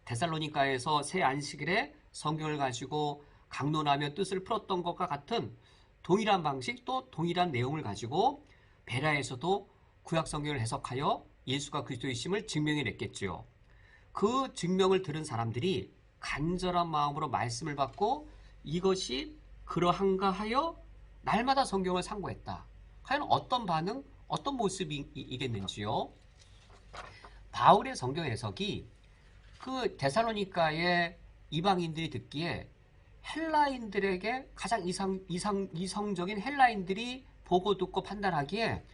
데살로니가에서 새 안식일에 성경을 가지고 강론하며 뜻을 풀었던 것과 같은 동일한 방식, 또 동일한 내용을 가지고 베레아에서도 구약 성경을 해석하여 예수가 그리스도이심을 증명해냈겠지요. 그 증명을 들은 사람들이 간절한 마음으로 말씀을 받고 이것이 그러한가 하여 날마다 성경을 상고했다. 과연 어떤 반응, 어떤 모습이겠는지요? 바울의 성경 해석이 그 데살로니가의 이방인들이 듣기에 헬라인들에게 가장 이성적인 헬라인들이 보고 듣고 판단하기에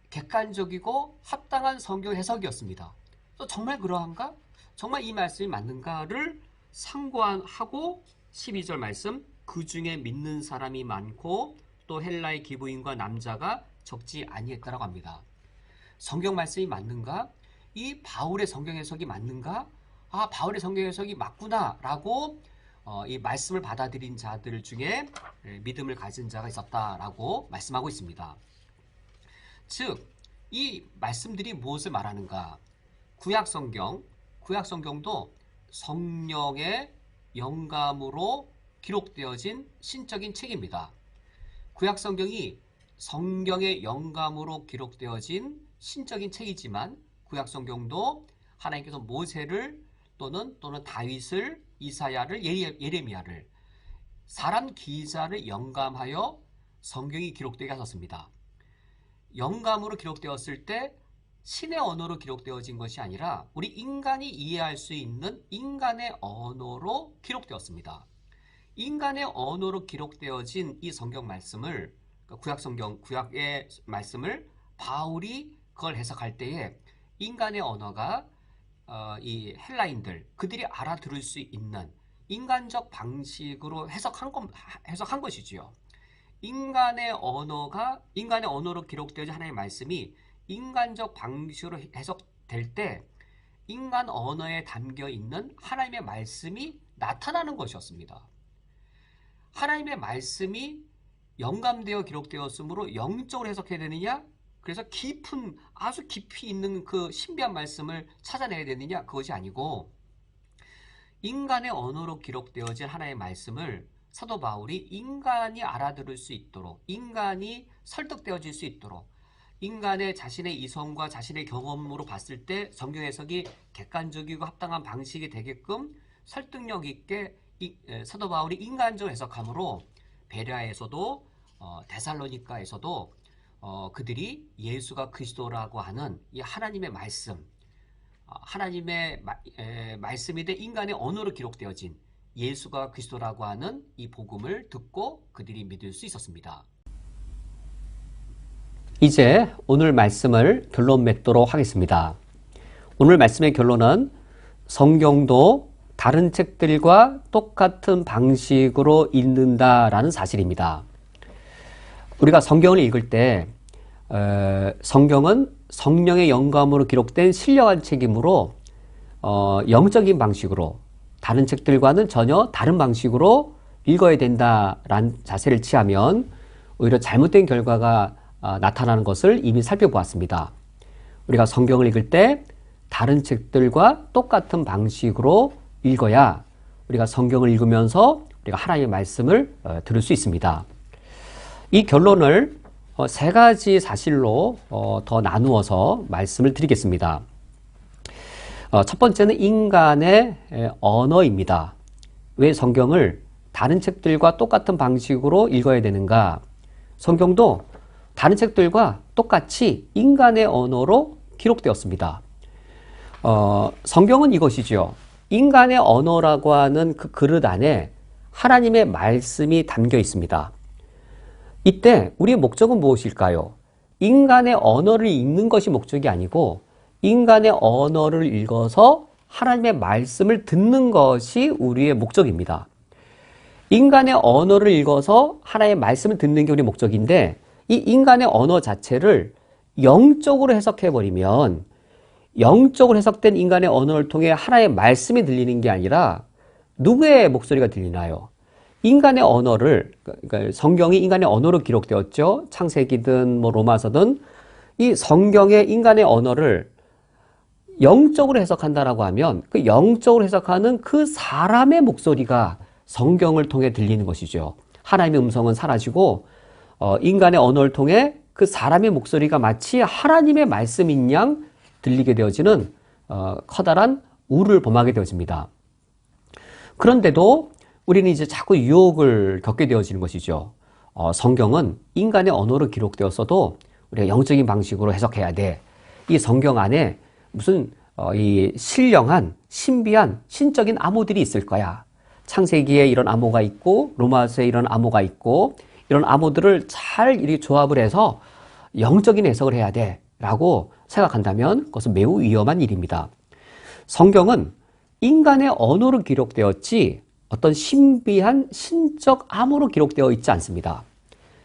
객관적이고 합당한 성경 해석이었습니다. 또 정말 그러한가? 정말 이 말씀이 맞는가를 상고하고 12절 말씀, 그 중에 믿는 사람이 많고 또 헬라의 기부인과 남자가 적지 아니했다라고 합니다. 성경 말씀이 맞는가? 이 바울의 성경 해석이 맞는가? 아, 바울의 성경 해석이 맞구나라고 이 말씀을 받아들인 자들 중에 믿음을 가진 자가 있었다라고 말씀하고 있습니다. 즉, 이 말씀들이 무엇을 말하는가? 구약 성경도 성령의 영감으로 기록되어진 신적인 책입니다. 구약 성경이 성경의 영감으로 기록되어진 신적인 책이지만 구약 성경도 하나님께서 모세를 또는 다윗을, 이사야를, 예레미야를 사람 기자를 영감하여 성경이 기록되게 하셨습니다. 영감으로 기록되었을 때 신의 언어로 기록되어진 것이 아니라 우리 인간이 이해할 수 있는 인간의 언어로 기록되었습니다. 인간의 언어로 기록되어진 이 성경 말씀을, 구약의 말씀을 바울이 그걸 해석할 때에 인간의 언어가 이 헬라인들, 그들이 알아들을 수 있는 인간적 방식으로 해석한 것이지요. 인간의 언어로 기록되어진 하나님의 말씀이 인간적 방식으로 해석될 때 인간 언어에 담겨 있는 하나님의 말씀이 나타나는 것이었습니다. 하나님의 말씀이 영감되어 기록되었으므로 영적으로 해석해야 되느냐? 그래서 아주 깊이 있는 그 신비한 말씀을 찾아내야 되느냐? 그것이 아니고 인간의 언어로 기록되어진 하나님의 말씀을 사도 바울이 인간이 알아들을 수 있도록, 인간이 설득되어질 수 있도록, 인간의 자신의 이성과 자신의 경험으로 봤을 때 성경 해석이 객관적이고 합당한 방식이 되게끔 설득력 있게 사도 바울이 인간적으로 해석함으로 베레아에서도 데살로니가에서도 그들이 예수가 그리스도라고 하는 이 하나님의 말씀, 하나님의 말씀이 돼 인간의 언어로 기록되어진 예수가 그리스도라고 하는 이 복음을 듣고 그들이 믿을 수 있었습니다. 이제 오늘 말씀을 결론 맺도록 하겠습니다. 오늘 말씀의 결론은 성경도 다른 책들과 똑같은 방식으로 읽는다라는 사실입니다. 우리가 성경을 읽을 때 성경은 성령의 영감으로 기록된 신령한 책이므로 영적인 방식으로 다른 책들과는 전혀 다른 방식으로 읽어야 된다라는 자세를 취하면 오히려 잘못된 결과가 나타나는 것을 이미 살펴보았습니다. 우리가 성경을 읽을 때 다른 책들과 똑같은 방식으로 읽어야 우리가 성경을 읽으면서 우리가 하나님의 말씀을 들을 수 있습니다. 이 결론을 세 가지 사실로 더 나누어서 말씀을 드리겠습니다. 첫 번째는 인간의 언어입니다. 왜 성경을 다른 책들과 똑같은 방식으로 읽어야 되는가? 성경도 다른 책들과 똑같이 인간의 언어로 기록되었습니다. 성경은 이것이죠. 인간의 언어라고 하는 그 그릇 안에 하나님의 말씀이 담겨 있습니다. 이때 우리의 목적은 무엇일까요? 인간의 언어를 읽는 것이 목적이 아니고 인간의 언어를 읽어서 하나님의 말씀을 듣는 것이 우리의 목적입니다. 인간의 언어를 읽어서 하나님의 말씀을 듣는 게 우리의 목적인데 이 인간의 언어 자체를 영적으로 해석해버리면 영적으로 해석된 인간의 언어를 통해 하나님의 말씀이 들리는 게 아니라 누구의 목소리가 들리나요? 인간의 언어를, 그러니까 성경이 인간의 언어로 기록되었죠. 창세기든 로마서든 이 성경의 인간의 언어를 영적으로 해석한다라고 하면 그 영적으로 해석하는 그 사람의 목소리가 성경을 통해 들리는 것이죠. 하나님의 음성은 사라지고 인간의 언어를 통해 그 사람의 목소리가 마치 하나님의 말씀인 양 들리게 되어지는 커다란 우를 범하게 되어집니다. 그런데도 우리는 이제 자꾸 유혹을 겪게 되어지는 것이죠. 성경은 인간의 언어로 기록되었어도 우리가 영적인 방식으로 해석해야 돼. 이 성경 안에 무슨 이 신령한 신비한 신적인 암호들이 있을 거야. 창세기에 이런 암호가 있고 로마서에 이런 암호가 있고 이런 암호들을 잘 이렇게 조합을 해서 영적인 해석을 해야 돼 라고 생각한다면 그것은 매우 위험한 일입니다. 성경은 인간의 언어로 기록되었지 어떤 신비한 신적 암호로 기록되어 있지 않습니다.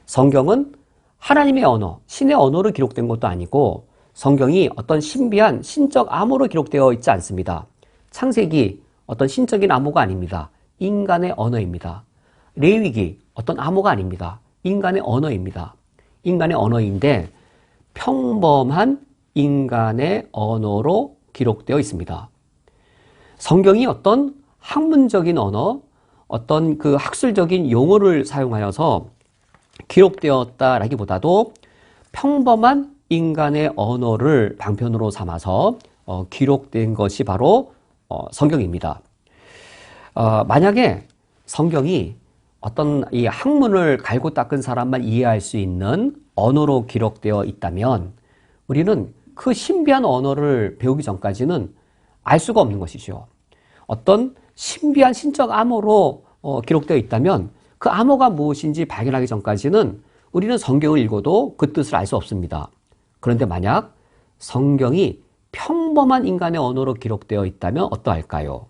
성경은 하나님의 언어, 신의 언어로 기록된 것도 아니고 성경이 어떤 신비한 신적 암호로 기록되어 있지 않습니다. 창세기 어떤 신적인 암호가 아닙니다. 인간의 언어입니다. 레위기 어떤 암호가 아닙니다. 인간의 언어입니다. 인간의 언어인데 평범한 인간의 언어로 기록되어 있습니다. 성경이 어떤 학문적인 언어, 어떤 그 학술적인 용어를 사용하여서 기록되었다라기보다도 평범한 인간의 언어를 방편으로 삼아서 기록된 것이 바로 성경입니다. 만약에 성경이 어떤 이 학문을 갈고 닦은 사람만 이해할 수 있는 언어로 기록되어 있다면 우리는 그 신비한 언어를 배우기 전까지는 알 수가 없는 것이죠. 어떤 신비한 신적 암호로 기록되어 있다면 그 암호가 무엇인지 발견하기 전까지는 우리는 성경을 읽어도 그 뜻을 알 수 없습니다. 그런데 만약 성경이 평범한 인간의 언어로 기록되어 있다면 어떠할까요?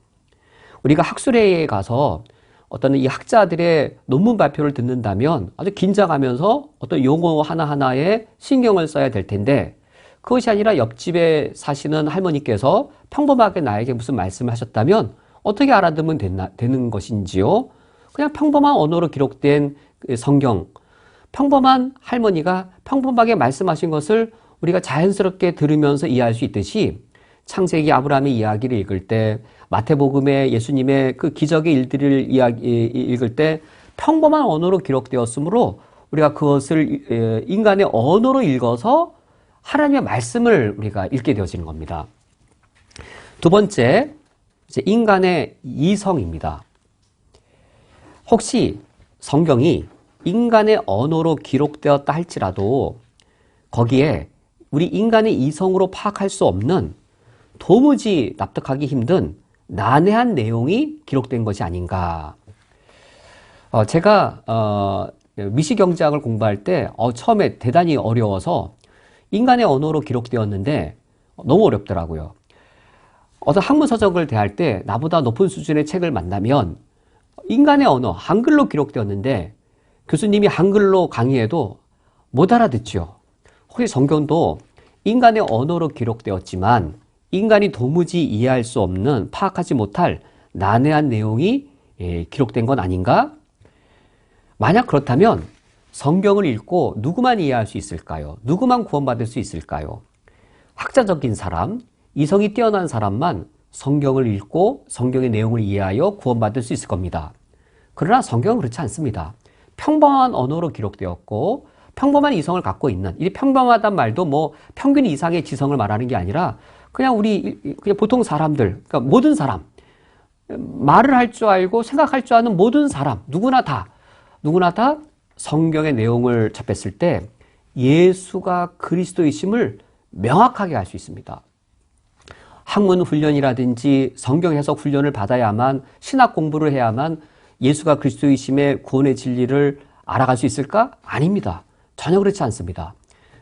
우리가 학술회에 가서 어떤 이 학자들의 논문 발표를 듣는다면 아주 긴장하면서 어떤 용어 하나하나에 신경을 써야 될 텐데 그것이 아니라 옆집에 사시는 할머니께서 평범하게 나에게 무슨 말씀을 하셨다면 어떻게 알아듣으면 되는 것인지요? 그냥 평범한 언어로 기록된 성경, 평범한 할머니가 평범하게 말씀하신 것을 우리가 자연스럽게 들으면서 이해할 수 있듯이 창세기 아브라함의 이야기를 읽을 때 마태복음의 예수님의 그 기적의 일들을 읽을 때 평범한 언어로 기록되었으므로 우리가 그것을 인간의 언어로 읽어서 하나님의 말씀을 우리가 읽게 되어지는 겁니다. 두 번째, 이제 인간의 이성입니다. 혹시 성경이 인간의 언어로 기록되었다 할지라도 거기에 우리 인간의 이성으로 파악할 수 없는 도무지 납득하기 힘든 난해한 내용이 기록된 것이 아닌가. 제가 미시경제학을 공부할 때 처음에 대단히 어려워서 인간의 언어로 기록되었는데 너무 어렵더라고요. 어떤 학문서적을 대할 때 나보다 높은 수준의 책을 만나면 인간의 언어, 한글로 기록되었는데 교수님이 한글로 강의해도 못 알아듣죠. 혹시 성경도 인간의 언어로 기록되었지만 인간이 도무지 이해할 수 없는, 파악하지 못할 난해한 내용이 기록된 건 아닌가? 만약 그렇다면 성경을 읽고 누구만 이해할 수 있을까요? 누구만 구원받을 수 있을까요? 학자적인 사람, 이성이 뛰어난 사람만 성경을 읽고 성경의 내용을 이해하여 구원받을 수 있을 겁니다. 그러나 성경은 그렇지 않습니다. 평범한 언어로 기록되었고 평범한 이성을 갖고 있는, 이 평범하단 말도 뭐 평균 이상의 지성을 말하는 게 아니라 그냥 그냥 보통 사람들, 그러니까 모든 사람, 말을 할 줄 알고 생각할 줄 아는 모든 사람, 누구나 다 성경의 내용을 접했을 때 예수가 그리스도이심을 명확하게 알 수 있습니다. 학문 훈련이라든지 성경 해석 훈련을 받아야만, 신학 공부를 해야만 예수가 그리스도이심의 구원의 진리를 알아갈 수 있을까? 아닙니다. 전혀 그렇지 않습니다.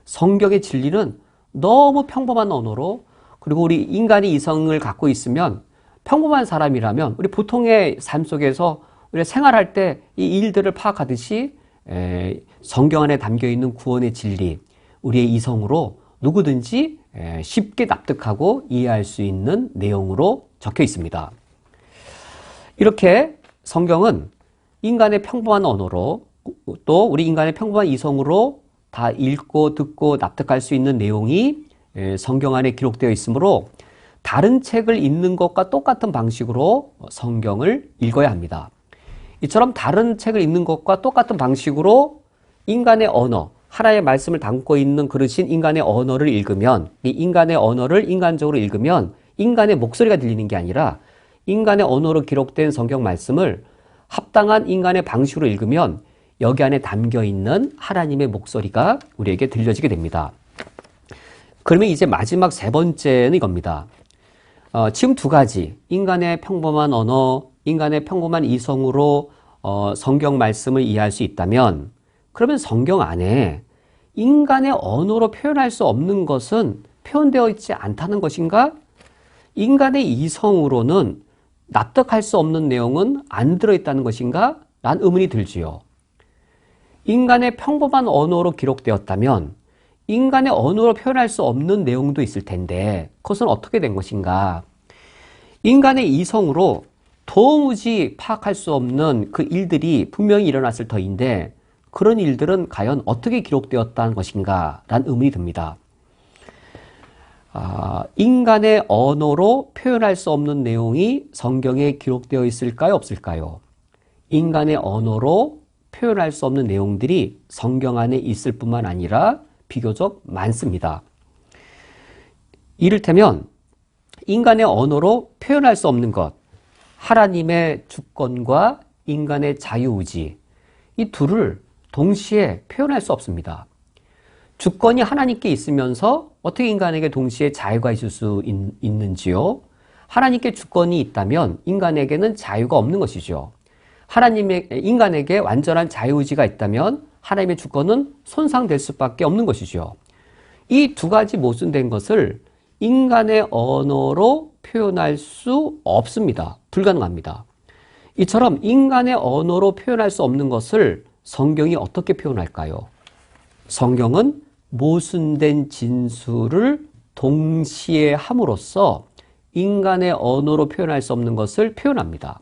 성경의 진리는 너무 평범한 언어로, 그리고 우리 인간이 이성을 갖고 있으면, 평범한 사람이라면 우리 보통의 삶 속에서 우리가 생활할 때 이 일들을 파악하듯이 성경 안에 담겨있는 구원의 진리, 우리의 이성으로 누구든지 쉽게 납득하고 이해할 수 있는 내용으로 적혀 있습니다. 이렇게 성경은 인간의 평범한 언어로, 또 우리 인간의 평범한 이성으로 다 읽고 듣고 납득할 수 있는 내용이 성경 안에 기록되어 있으므로 다른 책을 읽는 것과 똑같은 방식으로 성경을 읽어야 합니다. 이처럼 다른 책을 읽는 것과 똑같은 방식으로 인간의 언어, 하나의 말씀을 담고 있는 그릇인 인간의 언어를 읽으면, 이 인간의 언어를 인간적으로 읽으면 인간의 목소리가 들리는 게 아니라 인간의 언어로 기록된 성경 말씀을 합당한 인간의 방식으로 읽으면 여기 안에 담겨 있는 하나님의 목소리가 우리에게 들려지게 됩니다. 그러면 이제 마지막 세 번째는 이겁니다. 지금 두 가지, 인간의 평범한 언어, 인간의 평범한 이성으로 성경 말씀을 이해할 수 있다면, 그러면 성경 안에 인간의 언어로 표현할 수 없는 것은 표현되어 있지 않다는 것인가? 인간의 이성으로는 납득할 수 없는 내용은 안 들어있다는 것인가? 라는 의문이 들지요. 인간의 평범한 언어로 기록되었다면 인간의 언어로 표현할 수 없는 내용도 있을 텐데 그것은 어떻게 된 것인가? 인간의 이성으로 도무지 파악할 수 없는 그 일들이 분명히 일어났을 터인데 그런 일들은 과연 어떻게 기록되었다는 것인가? 라는 의문이 듭니다. 인간의 언어로 표현할 수 없는 내용이 성경에 기록되어 있을까요? 없을까요? 인간의 언어로 표현할 수 없는 내용들이 성경 안에 있을 뿐만 아니라 비교적 많습니다. 이를테면 인간의 언어로 표현할 수 없는 것, 하나님의 주권과 인간의 자유의지, 이 둘을 동시에 표현할 수 없습니다. 주권이 하나님께 있으면서 어떻게 인간에게 동시에 자유가 있을 수 있는지요? 하나님께 주권이 있다면 인간에게는 자유가 없는 것이죠. 인간에게 완전한 자유의지가 있다면 하나님의 주권은 손상될 수밖에 없는 것이죠. 이 두 가지 모순된 것을 인간의 언어로 표현할 수 없습니다. 불가능합니다. 이처럼 인간의 언어로 표현할 수 없는 것을 성경이 어떻게 표현할까요? 성경은 모순된 진술을 동시에 함으로써 인간의 언어로 표현할 수 없는 것을 표현합니다.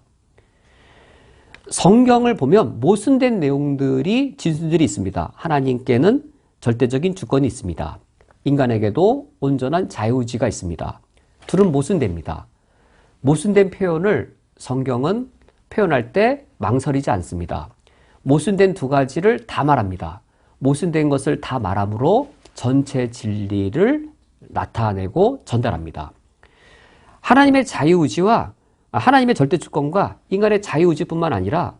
성경을 보면 모순된 내용들이, 진술들이 있습니다. 하나님께는 절대적인 주권이 있습니다. 인간에게도 온전한 자유의지가 있습니다. 둘은 모순됩니다. 모순된 표현을 성경은 표현할 때 망설이지 않습니다. 모순된 두 가지를 다 말합니다. 모순된 것을 다 말함으로 전체 진리를 나타내고 전달합니다. 하나님의 자유의지와 하나님의 절대주권과 인간의 자유의지뿐만 아니라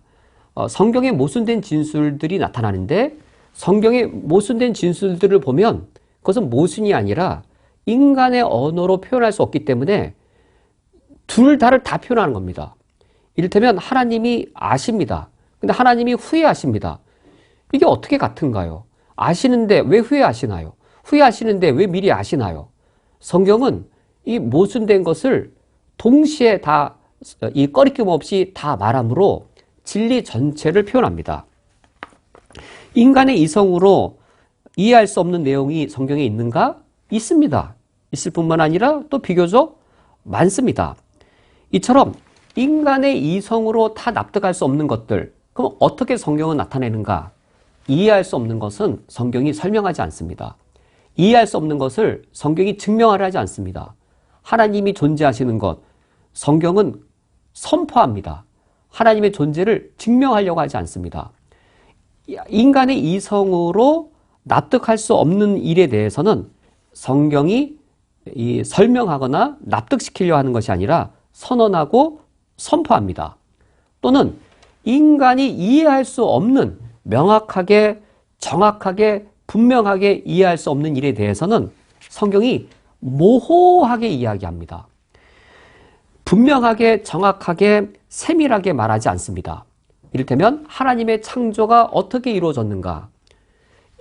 성경의 모순된 진술들이 나타나는데 성경의 모순된 진술들을 보면 그것은 모순이 아니라 인간의 언어로 표현할 수 없기 때문에 둘 다를 다 표현하는 겁니다. 이를테면 하나님이 아십니다. 근데 하나님이 후회하십니다. 이게 어떻게 같은가요? 아시는데 왜 후회하시나요? 후회하시는데 왜 미리 아시나요? 성경은 이 모순된 것을 동시에 다 이 꺼리낌 없이 다 말함으로 진리 전체를 표현합니다. 인간의 이성으로 이해할 수 없는 내용이 성경에 있는가? 있습니다. 있을 뿐만 아니라 또 비교적 많습니다. 이처럼 인간의 이성으로 다 납득할 수 없는 것들, 그럼 어떻게 성경은 나타내는가? 이해할 수 없는 것은 성경이 설명하지 않습니다. 이해할 수 없는 것을 성경이 증명하려 하지 않습니다. 하나님이 존재하시는 것, 성경은 선포합니다. 하나님의 존재를 증명하려고 하지 않습니다. 인간의 이성으로 납득할 수 없는 일에 대해서는 성경이 설명하거나 납득시키려 하는 것이 아니라 선언하고 선포합니다. 또는 인간이 이해할 수 없는 명확하게, 정확하게, 분명하게 이해할 수 없는 일에 대해서는 성경이 모호하게 이야기합니다. 분명하게, 정확하게, 세밀하게 말하지 않습니다. 이를테면 하나님의 창조가 어떻게 이루어졌는가?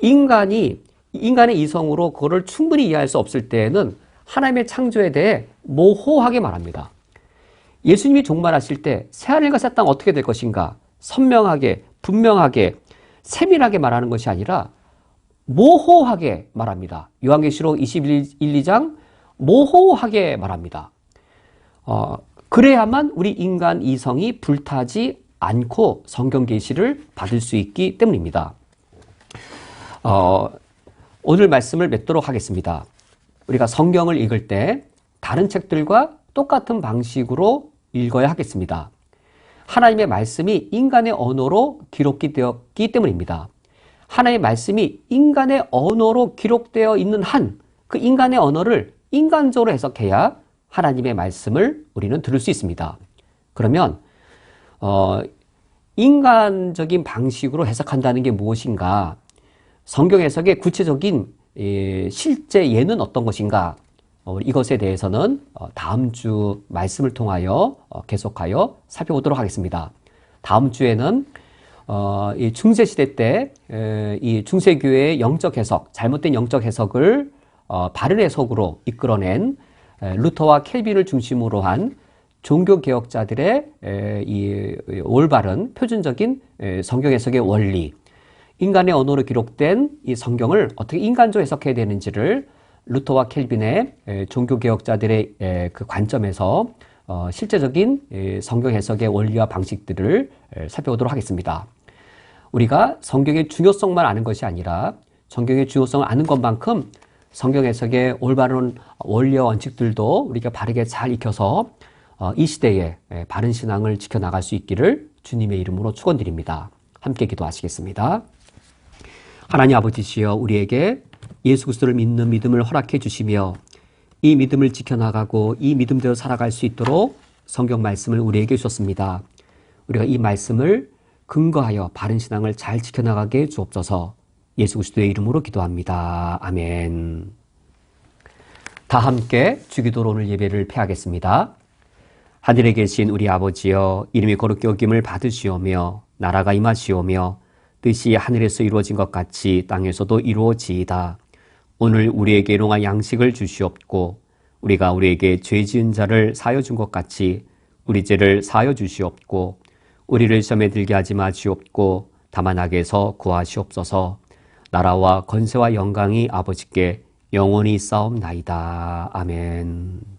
인간의 이성으로 그거를 충분히 이해할 수 없을 때에는 하나님의 창조에 대해 모호하게 말합니다. 예수님이 종말하실 때 새하늘과 새 땅 어떻게 될 것인가? 선명하게, 분명하게, 세밀하게 말하는 것이 아니라 모호하게 말합니다. 요한계시록 21, 2장 모호하게 말합니다. 그래야만 우리 인간 이성이 불타지 않고 성경 계시를 받을 수 있기 때문입니다. 오늘 말씀을 맺도록 하겠습니다. 우리가 성경을 읽을 때 다른 책들과 똑같은 방식으로 읽어야 하겠습니다. 하나님의 말씀이 인간의 언어로 기록되었기 때문입니다. 하나님의 말씀이 인간의 언어로 기록되어 있는 한 그 인간의 언어를 인간적으로 해석해야 하나님의 말씀을 우리는 들을 수 있습니다. 그러면 인간적인 방식으로 해석한다는 게 무엇인가? 성경 해석의 구체적인 실제 예는 어떤 것인가? 이것에 대해서는 다음 주 말씀을 통하여 계속하여 살펴보도록 하겠습니다. 다음 주에는 이 중세시대 때 이 중세교회의 영적 해석, 잘못된 영적 해석을 바른 해석으로 이끌어낸 루터와 켈빈을 중심으로 한 종교개혁자들의 이 올바른 표준적인 성경 해석의 원리, 인간의 언어로 기록된 이 성경을 어떻게 인간적으로 해석해야 되는지를 루터와 켈빈의 종교개혁자들의 그 관점에서 실제적인 성경 해석의 원리와 방식들을 살펴보도록 하겠습니다. 우리가 성경의 중요성만 아는 것이 아니라 성경의 중요성을 아는 것만큼 성경 해석의 올바른 원리와 원칙들도 우리가 바르게 잘 익혀서 이 시대에 바른 신앙을 지켜나갈 수 있기를 주님의 이름으로 축원드립니다. 함께 기도하시겠습니다. 하나님 아버지시여, 우리에게 예수 그리스도를 믿는 믿음을 허락해 주시며 이 믿음을 지켜나가고 이 믿음대로 살아갈 수 있도록 성경 말씀을 우리에게 주셨습니다. 우리가 이 말씀을 근거하여 바른 신앙을 잘 지켜나가게 주옵소서. 예수 그리스도의 이름으로 기도합니다. 아멘. 다 함께 주기도로 오늘 예배를 폐하겠습니다. 하늘에 계신 우리 아버지여, 이름이 거룩히 여김을 받으시오며 나라가 임하시오며 뜻이 하늘에서 이루어진 것 같이 땅에서도 이루어지이다. 오늘 우리에게 일용할 양식을 주시옵고 우리가 우리에게 죄 지은 자를 사하여 준 것 같이 우리 죄를 사하여 주시옵고 우리를 시험에 들게 하지 마시옵고 다만 악에서 구하시옵소서. 나라와 권세와 영광이 아버지께 영원히 있사옵나이다. 아멘.